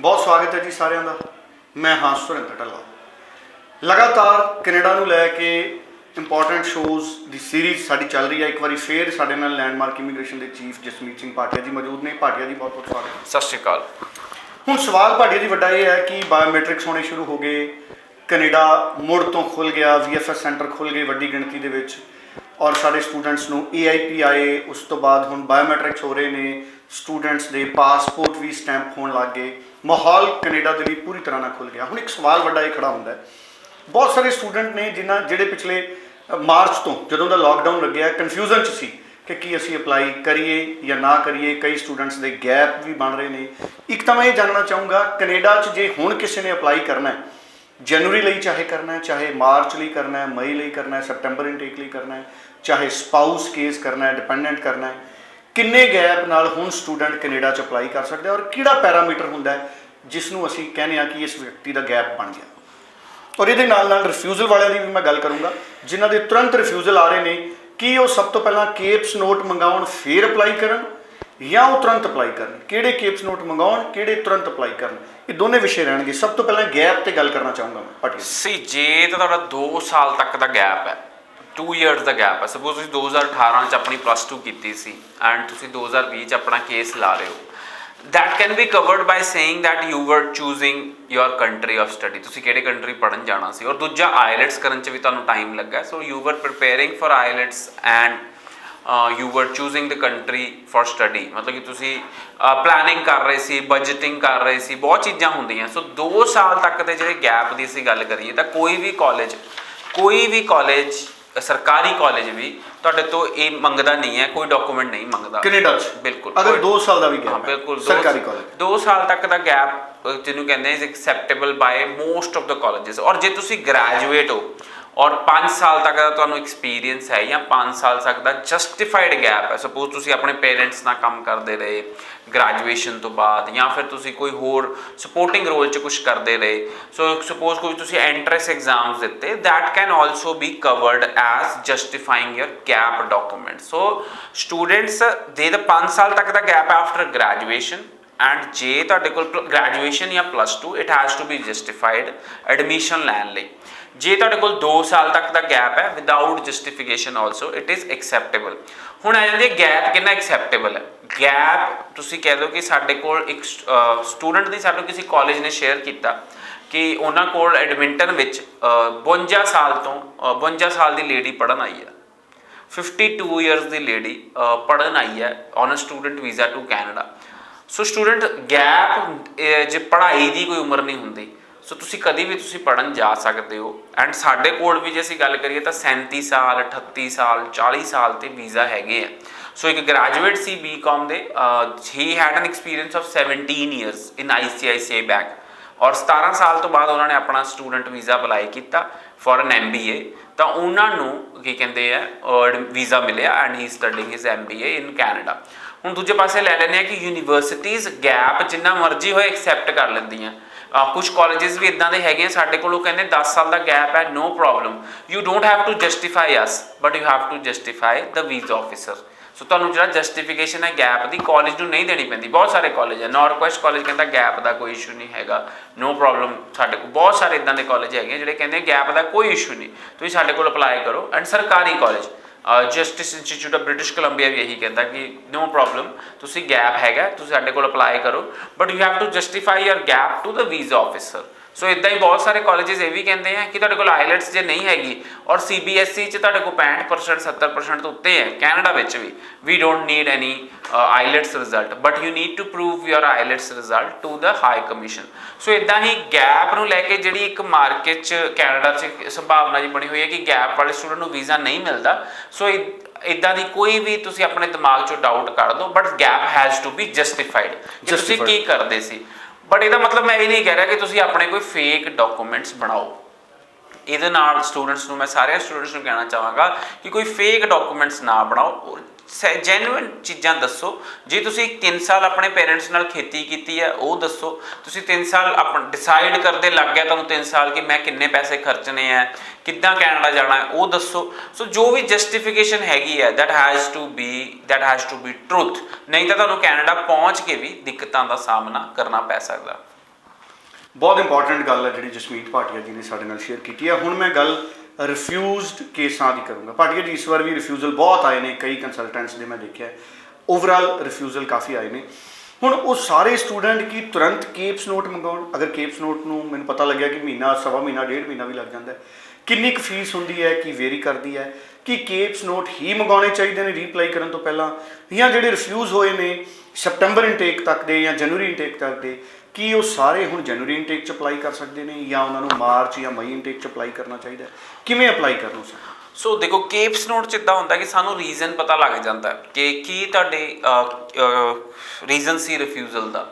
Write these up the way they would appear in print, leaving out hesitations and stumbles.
बहुत स्वागत है जी सारिਆਂ ਦਾ। मैं हाँ सुरिंदर ढिल्लों। लगातार कनेडा ਨੂੰ ਲੈ ਕੇ इंपॉर्टेंट शोज़ की सीरीज़ साड़ी चल रही है। एक बार फिर साडे नाल लैंडमार्क इमीग्रेशन के चीफ जसमीत सिंह भाटिया जी मौजूद ने। भाटिया जी बहुत बहुत स्वागत। सत श्री अकाल। हुण सवाल भाटिया जी वड्डा ये है कि बायोमैट्रिक्स होने शुरू हो गए, कनेडा मुड़ तो खुल गया, VFS सेंटर खुल गए वड्डी गिणती दे विच, और साडे स्टूडेंट्स नूं AIP आए, उस तो बाद हुण बायोमैट्रिक्स हो रहे हैं, स्टूडेंट्स के पासपोर्ट भी स्टैंप होने लग गए, माहौल कनेडा के लिए पूरी तरह ना खुल गया। हुण एक सवाल वड्डा ये खड़ा होंदा है, बहुत सारे स्टूडेंट ने जिन्हें जिहड़े पिछले मार्च तो जदों दा लॉकडाउन लग्या कन्फ्यूजन च सी कि असी अपलाई करिए या ना करिए। कई स्टूडेंट्स के गैप भी बन रहे हैं। एक तो मैं ये जानना चाहूँगा कनेडा च जे हुण किसी ने अपलाई करना है, जनवरी ਲਈ चाहे करना है, चाहे मार्च ਲਈ करना है, मई ਲਈ करना है, सैप्टेंबर इनटेक ਲਈ करना है, चाहे स्पाउस केस करना है, डिपेंडेंट करना है, किन्ने गैप नाल हुण स्टूडेंट कनेडा च अपलाई कर सकते हैं और किहड़ा पैरामीटर हुंदा है जिसनूं असीं कहने आ कि इस व्यक्ति का गैप बन गया। और ये रिफ्यूजल वाले की भी मैं गल करूँगा जिन्हों के तुरंत रिफ्यूजल आ रहे हैं कि वो सब तो पहला केप्स नोट मंगाउण फिर अपलाई करन या वो तुरंत अपलाई करन, किहड़े केप्स नोट मंगाउण किहड़े तुरंत अपलाई करन, ये दोनों विषय रहणगे। सब तो पहला गैप ते गल करना चाहूँगा मैं भाटिया सी जे तो तुहाडा 2 साल तक का गैप है, 2 ईयर्स का गैप है। सपोज तुसीं 2018 च अपनी +2 की सी एंड तुसीं 2020 च अपना केस ला रहे हो, that can be covered by saying that you were choosing your country of study, तुसीं किहड़े कंट्री पढ़न जाना सी, और दूजा IELTS करन च भी तुहानूं टाइम लगा, सो you were preparing for IELTS and you were choosing the country for study, मतलब कि तुसीं प्लानिंग कर रहे सी, बजटिंग कर रहे सी, बहुत चीज़ां हुंदियां। सो 2 साल तक दे जिहड़े गैप दी असीं गल करिए तां कोई भी कॉलेज सरकारी कॉलेज भी तुहाडे तो ये मंगदा नहीं है, कोई डॉकूमेंट नहीं मंगदा कनेडा च। बिल्कुल अगर 2 साल का भी गैप हाँ है, बिल्कुल सरकारी कॉलेज 2 साल तक का गैप जिन्होंने कहते हैं is acceptable by most of the colleges. और जे तुसी ग्रैजुएट हो और 5 साल तक का तुहानूं एक्सपीरियंस है या 5 साल तक का जस्टिफाइड गैप है, सपोज तुसी अपने पेरेंट्स नाल काम करते रहे ग्रैजुएशन तो बाद, या फिर तुसी कोई होर सपोर्टिंग रोल च कुछ करते रहे, सो सपोज कोई तुसी एंट्रेंस एग्जाम्स दिते, that can also be covered as justifying your gap document. So students दे 5 साल तक का गैप आफ्टर ग्रैजुएशन एंड जे तुहाडे कोल ग्रैजुएशन या +2 it has to be justified admission लैन लई। जे तुहाडे कोल 2 साल तक का गैप है without justification also it is acceptable. हुण आ जांदी गैप कितना एक्सैप्टेबल है। गैप तुसीं कह दो कि साडे कोल एक स्टूडेंट दी साडे किसी कॉलेज ने शेयर किया कि उन्हां कोल एडमिंटन विच 52 साल तो 52 साल की लेडी पढ़न आई है, 52 ईयर्स की लेडी पढ़न आई है on a student visa to Canada. So student gap जे पढ़ाई की कोई उम्र नहीं होंगी, सो तुसी कभी भी तुसी पढ़न जा सकते हो। एंड साडे कोल भी जे असीं गल करिए तो 37 साल 38 साल 40 साल ते वीज़ा हैगे है। सो एक ग्रैजुएट सी BCom दे he had an experience of 17 years in ICICI bank, और 17 साल तो बाद उन्होंने अपना स्टूडेंट वीज़ा अपलाई किया फॉर एन MBA, तो उन्होंने की कहते हैं वीज़ा मिले and he studying his MBA in Canada. हुण दूजे पासे लै लैंदे कि यूनीवर्सिटीज़ गैप जिन्ना मर्जी होए एक्सैप्ट कर लैंदियां। कुछ कॉलेजेस भी इदां दे हैगे साडे कोल कहंदे 10 साल का गैप है, no problem, you don't have to justify us but you have to justify the visa officer. So तुहानूं जिहड़ा जस्टिफिकेशन है गैप की कॉलेज नूं नहीं देनी पैंदी। बहुत सारे कॉलेज है, नॉर्थवेस्ट कॉलेज कहता गैप का कोई इशू नहीं हैगा, नो प्रॉब्लम। साडे कोल बहुत सारे इदां दे कॉलेज हैगे जिहड़े कहंदे गैप का कोई इशू नहीं, तुसीं साडे कोल अपलाई करो। एंड सरकारी college justice institute of British Columbia भी यही कहता कि नो प्रॉब्लम, तुसी गैप हैगा तुसी साडे कोल अपलाई करो but you have to justify your gap to the visa officer. So इदा ही बहुत सारे कॉलेजेस ये भी कहते हैं कि तुहाडे कोल IELTS जे नहीं हैगी और CBSE च तुहाडे कोल 65% 70% तो उत्ते है, कैनेडा विच भी we don't need any IELTS result but you need to prove your IELTS result to the high commission. So इदा ही गैप नूं लैके जिहड़ी एक मार्केट च कैनेडा च संभावना जी बनी हुई है कि गैप वाले स्टूडेंट नूं वीज़ा नहीं मिलता। सो इदा की कोई भी तुसी अपने दिमाग चो डाउट कर दो but gap has to be justified कि तुसी की करदे सी। बट ਇਹਦਾ मतलब मैं ये नहीं कह रहा कि तुसी अपने कोई फेक डॉकूमेंट्स बनाओ। ਇਹਦੇ ਨਾਲ स्टूडेंट्स ਨੂੰ मैं सारे स्टूडेंट्स ਨੂੰ कहना चाहांगा कि कोई फेक डॉकूमेंट्स ना बनाओ, जैनुअन चीज़ां दसो। जे तुसी 3 साल अपने पेरेंट्स नाल खेती की है वो दसो, तुसी 3 साल अपन डिसाइड करते लग गया तुहानूं 3 साल कि मैं किन्ने पैसे खर्चने हैं, किद्दां कैनेडा जाना है वो दसो। सो जो भी जस्टिफिकेशन हैगी है that has to be truth, नहीं तो तुहानूं कैनेडा पहुँच के भी दिक्कतों का सामना करना पै सकदा। ਬਹੁਤ ਇੰਪੋਰਟੈਂਟ ਗੱਲ ਹੈ ਜਿਹੜੀ ਜਸਮੀਤ ਭਾਟੀਆ ਜੀ ਨੇ ਸਾਡੇ ਨਾਲ ਸ਼ੇਅਰ ਕੀਤੀ ਹੈ। ਹੁਣ ਮੈਂ ਗੱਲ ਰਿਫਿਊਜ਼ਡ ਕੇਸਾਂ ਦੀ ਕਰੂੰਗਾ। ਭਾਟੀਆ ਜੀ, ਇਸ ਵਾਰ ਵੀ ਰਿਫਿਊਜ਼ਲ ਬਹੁਤ ਆਏ ਨੇ, ਕਈ ਕੰਸਲਟੈਂਟਸ ਦੇ ਮੈਂ ਦੇਖਿਆ, ਓਵਰਆਲ ਰਿਫਿਊਜ਼ਲ ਕਾਫੀ ਆਏ ਨੇ। ਹੁਣ ਉਹ ਸਾਰੇ ਸਟੂਡੈਂਟ ਕੀ ਤੁਰੰਤ ਕੇਪਸ ਨੋਟ ਮੰਗਾਉਣ? ਅਗਰ ਕੇਪਸ ਨੋਟ ਨੂੰ ਮੈਨੂੰ ਪਤਾ ਲੱਗਿਆ ਕਿ ਮਹੀਨਾ, ਸਵਾ ਮਹੀਨਾ, ਡੇਢ ਮਹੀਨਾ ਵੀ ਲੱਗ ਜਾਂਦਾ ਹੈ, ਕਿੰਨੀ ਕੁ ਫੀਸ ਹੁੰਦੀ ਹੈ, ਕੀ ਵੇਰੀ ਕਰਦੀ ਹੈ, ਕਿ ਕੇਪਸ ਨੋਟ ਹੀ ਮੰਗਾਉਣੇ ਚਾਹੀਦੇ ਨੇ ਰੀਅਪਲਾਈ ਕਰਨ ਤੋਂ ਪਹਿਲਾਂ, ਜਾਂ ਜਿਹੜੇ ਰਿਫਿਊਜ਼ ਹੋਏ ਨੇ ਸੈਪਟੰਬਰ ਇਨਟੇਕ ਤੱਕ ਦੇ ਜਾਂ ਜਨਵਰੀ ਇਨਟੇਕ ਤੱਕ ਦੇ, ਕੀ ਉਹ ਸਾਰੇ ਹੁਣ ਜਨਵਰੀ ਇਨਟੇਕ 'ਚ ਅਪਲਾਈ ਕਰ ਸਕਦੇ ਨੇ ਜਾਂ ਉਹਨਾਂ ਨੂੰ ਮਾਰਚ ਜਾਂ ਮਈ ਇਨਟੇਕ 'ਚ ਅਪਲਾਈ ਕਰਨਾ ਚਾਹੀਦਾ? ਕਿਵੇਂ ਅਪਲਾਈ ਕਰਨਾ ਸਰ? ਸੋ ਦੇਖੋ, ਕੇਪਸ ਨੋਟ 'ਚ ਇੱਦਾਂ ਹੁੰਦਾ ਕਿ ਸਾਨੂੰ ਰੀਜ਼ਨ ਪਤਾ ਲੱਗ ਜਾਂਦਾ ਕਿ ਕੀ ਤੁਹਾਡੇ reason C refusal the.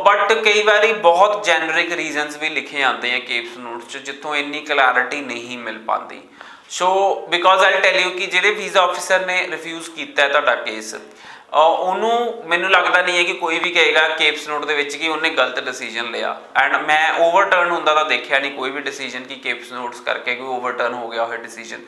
But ਕਈ ਵਾਰੀ ਬਹੁਤ ਜੈਨਰਿਕ ਰੀਜ਼ਨਸ ਵੀ ਲਿਖੇ ਆਉਂਦੇ ਆ ਕੇਪਸ ਨੋਟ 'ਚ, ਜਿੱਥੋਂ ਇੰਨੀ ਕਲੈਰਿਟੀ ਨਹੀਂ ਮਿਲ ਪਾਉਂਦੀ। ਸੋ ਬਿਕੋਜ਼ ਆਈ ਟੈਲ ਯੂ ਕਿ ਜਿਹੜੇ ਵੀਜ਼ਾ ਆਫਿਸਰ ਨੇ ਰਿਫਿਊਜ਼ ਕੀਤਾ ਤੁਹਾਡਾ ਕੇਸ, ਉਹਨੂੰ ਮੈਨੂੰ ਲੱਗਦਾ ਨਹੀਂ ਹੈ ਕਿ ਕੋਈ ਵੀ ਕਹੇਗਾ ਕੇਪਸ ਨੋਟ ਦੇ ਵਿੱਚ ਕਿ ਉਹਨੇ ਗਲਤ ਡਿਸੀਜਨ ਲਿਆ। ਐਂਡ ਮੈਂ ਓਵਰਟਰਨ ਹੁੰਦਾ ਤਾਂ ਦੇਖਿਆ ਨਹੀਂ ਕੋਈ ਵੀ ਡਿਸੀਜਨ ਕਿ ਕੇਪਸ ਨੋਟਸ ਕਰਕੇ ਕੋਈ ਓਵਰਟਰਨ ਹੋ ਗਿਆ ਹੋਇਆ decision.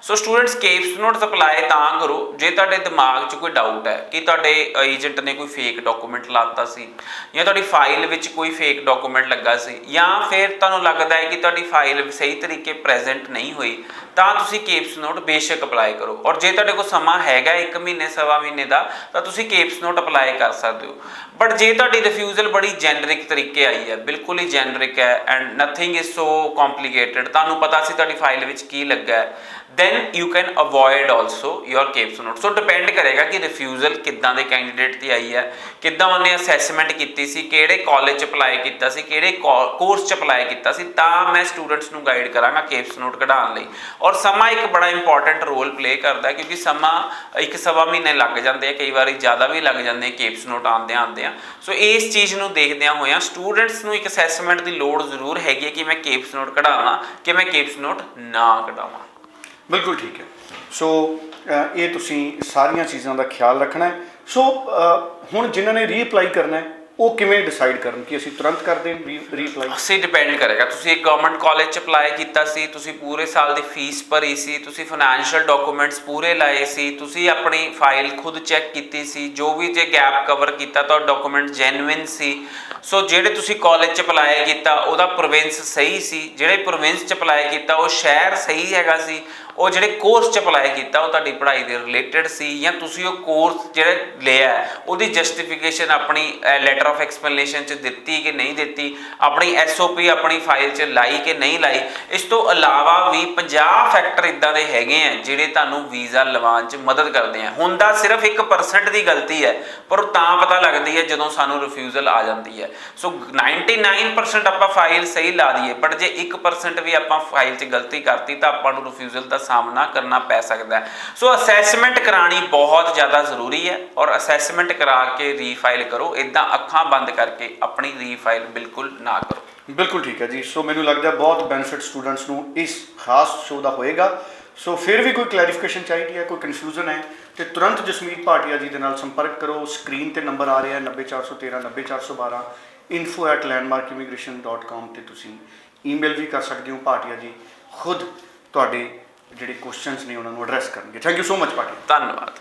So students, ਕੇਪਸ notes apply ਤਾਂ ਕਰੋ ਜੇ ਤੁਹਾਡੇ ਦਿਮਾਗ 'ਚ ਕੋਈ ਡਾਊਟ ਹੈ ਕਿ ਤੁਹਾਡੇ ਏਜੰਟ ਨੇ ਕੋਈ ਫੇਕ ਡਾਕੂਮੈਂਟ ਲਾਤਾ ਸੀ, ਜਾਂ ਤੁਹਾਡੀ ਫਾਈਲ ਵਿੱਚ ਕੋਈ ਫੇਕ ਡਾਕੂਮੈਂਟ ਲੱਗਾ ਸੀ, ਜਾਂ ਫਿਰ ਤੁਹਾਨੂੰ ਲੱਗਦਾ ਹੈ ਕਿ ਤੁਹਾਡੀ ਫਾਈਲ ਸਹੀ ਤਰੀਕੇ ਪ੍ਰੈਜ਼ੈਂਟ ਨਹੀਂ ਹੋਈ, ਤਾਂ ਤੁਸੀਂ ਕੇਪਸ ਨੋਟ ਬੇਸ਼ੱਕ ਅਪਲਾਈ ਕਰੋ। ਔਰ ਜੇ ਤੁਹਾਡੇ ਕੋਲ ਸਮਾਂ ਹੈਗਾ 1 ਮਹੀਨੇ, ਸਵਾ ਮਹੀਨੇ ਦਾ, ਤਾਂ ਤੁਸੀਂ ਕੇਪਸ ਨੋਟ ਅਪਲਾਈ ਕਰ ਸਕਦੇ ਹੋ। ਬਟ ਜੇ ਤੁਹਾਡੀ ਰਿਫਿਊਜ਼ਲ ਬੜੀ ਜੈਨਰਿਕ ਤਰੀਕੇ ਆਈ ਹੈ, ਬਿਲਕੁਲ ਹੀ ਜੈਨਰਿਕ ਹੈ, and nothing is so complicated, ਤੁਹਾਨੂੰ ਪਤਾ ਸੀ ਤੁਹਾਡੀ ਫਾਈਲ ਵਿੱਚ ਕੀ ਲੱਗਾ ਹੈ, then you can avoid also your capes note। So depend ਕਰੇਗਾ ਕਿ ਰਿਫਿਊਜ਼ਲ ਕਿੱਦਾਂ ਦੇ ਕੈਂਡੀਡੇਟ ਦੀ ਆਈ ਹੈ, ਕਿੱਦਾਂ ਉਹਨੇ ਅਸੈਸਮੈਂਟ ਕੀਤੀ ਸੀ, ਕਿਹੜੇ ਕਾਲਜ 'ਚ ਅਪਲਾਈ ਕੀਤਾ ਸੀ, ਕਿਹੜੇ ਕੋਰਸ 'ਚ ਅਪਲਾਈ ਕੀਤਾ ਸੀ, ਤਾਂ ਮੈਂ ਸਟੂਡੈਂਟਸ ਨੂੰ ਗਾਈਡ ਕਰਾਂਗਾ ਕੇਪਸ ਨੋਟ ਕਢਾਉਣ ਲਈ। ਔਰ ਸਮਾਂ ਇੱਕ ਬੜਾ ਇੰਪੋਰਟੈਂਟ ਰੋਲ ਪਲੇ ਕਰਦਾ, ਕਿਉਂਕਿ ਸਮਾਂ 1 ਸਵਾ ਮਹੀਨੇ ਲੱਗ ਜਾਂਦੇ ਆ, ਕਈ ਵਾਰੀ ਜ਼ਿਆਦਾ ਵੀ ਲੱਗ ਜਾਂਦੇ ਆ ਕੇਪਸ ਨੋਟ ਆਉਂਦਿਆਂ। ਸੋ ਇਸ ਚੀਜ਼ ਨੂੰ ਦੇਖਦਿਆਂ ਹੋਇਆਂ ਸਟੂਡੈਂਟਸ ਨੂੰ ਇੱਕ ਅਸੈਸਮੈਂਟ ਦੀ ਲੋੜ ਜ਼ਰੂਰ ਹੈਗੀ ਹੈ ਕਿ ਮੈਂ ਕੇਪਸ ਨੋਟ ਕਢਾਵਾਂ ਕਿ ਮੈਂ ਕੇਪਸ ਨੋਟ ਨਾ ਕਢਾਵਾਂ। ਬਿਲਕੁਲ ਠੀਕ ਹੈ। ਸੋ ਇਹ ਤੁਸੀਂ ਸਾਰੀਆਂ ਚੀਜ਼ਾਂ ਦਾ ਖਿਆਲ ਰੱਖਣਾ ਹੈ। ਸੋ ਹੁਣ ਜਿਨ੍ਹਾਂ ਨੇ ਰੀਅਪਲਾਈ ਕਰਨਾ ਹੈ ਉਹ ਕਿਵੇਂ ਡਿਸਾਈਡ ਕਰਨ ਕਿ ਅਸੀਂ ਤੁਰੰਤ ਕਰ ਦੇਂ ਰੀਅਪਲਾਈ? ਅਸੀਂ ਡਿਪੈਂਡ ਕਰੇਗਾ, ਤੁਸੀਂ ਇੱਕ ਗਵਰਨਮੈਂਟ ਕਾਲਜ 'ਚ ਅਪਲਾਈ ਕੀਤਾ ਸੀ, ਤੁਸੀਂ ਪੂਰੇ ਸਾਲ ਦੀ ਫੀਸ ਭਰੀ ਸੀ, ਤੁਸੀਂ ਫਾਈਨੈਂਸ਼ੀਅਲ ਡਾਕੂਮੈਂਟਸ ਪੂਰੇ ਲਾਏ ਸੀ, ਤੁਸੀਂ ਆਪਣੀ ਫਾਈਲ ਖੁਦ ਚੈੱਕ ਕੀਤੀ ਸੀ, ਜੋ ਵੀ ਜੇ ਗੈਪ ਕਵਰ ਕੀਤਾ ਤਾਂ ਡਾਕੂਮੈਂਟ ਜੈਨੂਇਨ ਸੀ। ਸੋ ਜਿਹੜੇ ਤੁਸੀਂ ਕਾਲਜ 'ਚ ਅਪਲਾਈ ਕੀਤਾ ਉਹਦਾ ਪ੍ਰੋਵਿੰਸ ਸਹੀ ਸੀ, ਜਿਹੜੇ ਪ੍ਰੋਵਿੰਸ 'ਚ ਅਪਲਾਈ ਕੀਤਾ ਉਹ ਸ਼ਹਿਰ ਸਹੀ ਹੈਗਾ ਸੀ, ਉਹ ਜਿਹੜੇ ਕੋਰਸ 'ਚ ਅਪਲਾਈ ਕੀਤਾ ਉਹ ਤੁਹਾਡੀ ਪੜ੍ਹਾਈ ਦੇ ਰਿਲੇਟਡ ਸੀ, ਜਾਂ ਤੁਸੀਂ ਉਹ ਕੋਰਸ ਜਿਹੜੇ ਲਿਆ ਉਹਦੀ ਜਸਟੀਫਿਕੇਸ਼ਨ ਆਪਣੀ ਲੈਟਰ ਆਫ ਐਕਸਪਲੇਨੇਸ਼ਨ 'ਚ ਦਿੱਤੀ ਕਿ ਨਹੀਂ ਦਿੱਤੀ, ਆਪਣੀ SOP ਆਪਣੀ ਫਾਈਲ 'ਚ ਲਾਈ ਕਿ ਨਹੀਂ ਲਾਈ। ਇਸ ਤੋਂ ਇਲਾਵਾ ਵੀ 50 ਫੈਕਟਰ ਇੱਦਾਂ ਦੇ ਹੈਗੇ ਆ ਜਿਹੜੇ ਤੁਹਾਨੂੰ ਵੀਜ਼ਾ ਲਵਾਉਣ 'ਚ ਮਦਦ ਕਰਦੇ ਆ। ਹੁੰਦਾ ਸਿਰਫ 1% ਦੀ ਗਲਤੀ ਹੈ, ਪਰ ਉਹ ਤਾਂ ਪਤਾ ਲੱਗਦੀ ਹੈ ਜਦੋਂ ਸਾਨੂੰ ਰਿਫਿਊਜ਼ਲ ਆ ਜਾਂਦੀ ਹੈ। ਸੋ 99% ਆਪਾਂ ਫਾਈਲ ਸਹੀ ਲਾ ਦਈਏ, ਬਟ ਜੇ 1% ਵੀ ਆਪਾਂ ਫਾਈਲ 'ਚ ਗਲਤੀ ਕਰਤੀ ਤਾਂ ਆਪਾਂ ਨੂੰ ਰਿਫਿਊਜ਼ਲ ਦਾ ਸਾਹਮਣਾ ਕਰਨਾ ਪੈ ਸਕਦਾ ਹੈ। ਸੋ ਅਸੈਸਮੈਂਟ ਕਰਾਉਣੀ ਬਹੁਤ ਜ਼ਿਆਦਾ ਜ਼ਰੂਰੀ ਹੈ, ਔਰ ਅਸੈਸਮੈਂਟ ਕਰਾ ਕੇ ਰੀਫਾਈਲ ਕਰੋ। ਇੱਦਾਂ ਅੱਖਾਂ ਬੰਦ ਕਰਕੇ ਆਪਣੀ ਰੀਫਾਈਲ ਬਿਲਕੁਲ ਨਾ ਕਰੋ। ਬਿਲਕੁਲ ਠੀਕ ਹੈ ਜੀ। ਸੋ ਮੈਨੂੰ ਲੱਗਦਾ ਬਹੁਤ ਬੈਨੀਫਿਟ ਸਟੂਡੈਂਟਸ ਨੂੰ ਇਸ ਖਾਸ ਸ਼ੋਅ ਦਾ ਹੋਏਗਾ। ਸੋ ਫਿਰ ਵੀ ਕੋਈ ਕਲੈਰੀਫਿਕੇਸ਼ਨ ਚਾਹੀਦੀ ਹੈ, ਕੋਈ ਕਨਫਿਊਜ਼ਨ ਹੈ, ਤੇ ਤੁਰੰਤ ਜਸਮੀਤ ਭਾਟੀਆ ਜੀ ਦੇ ਨਾਲ ਸੰਪਰਕ ਕਰੋ। ਸਕਰੀਨ ਤੇ ਨੰਬਰ ਆ ਰਿਹਾ 90413 90412, info@landmarkimmigration.com ਤੇ ਤੁਸੀਂ ਈਮੇਲ ਵੀ ਕਰ ਸਕਦੇ ਹੋ। ਭਾਟੀਆ ਜੀ ਖੁਦ ਤੁਹਾਡੇ ਜਿਹੜੇ ਕੁਐਸਚਨਸ ਨੇ ਉਹਨਾਂ ਨੂੰ ਐਡਰੈਸ ਕਰਨਗੇ। Thank you so much Bhatia. ਧੰਨਵਾਦ।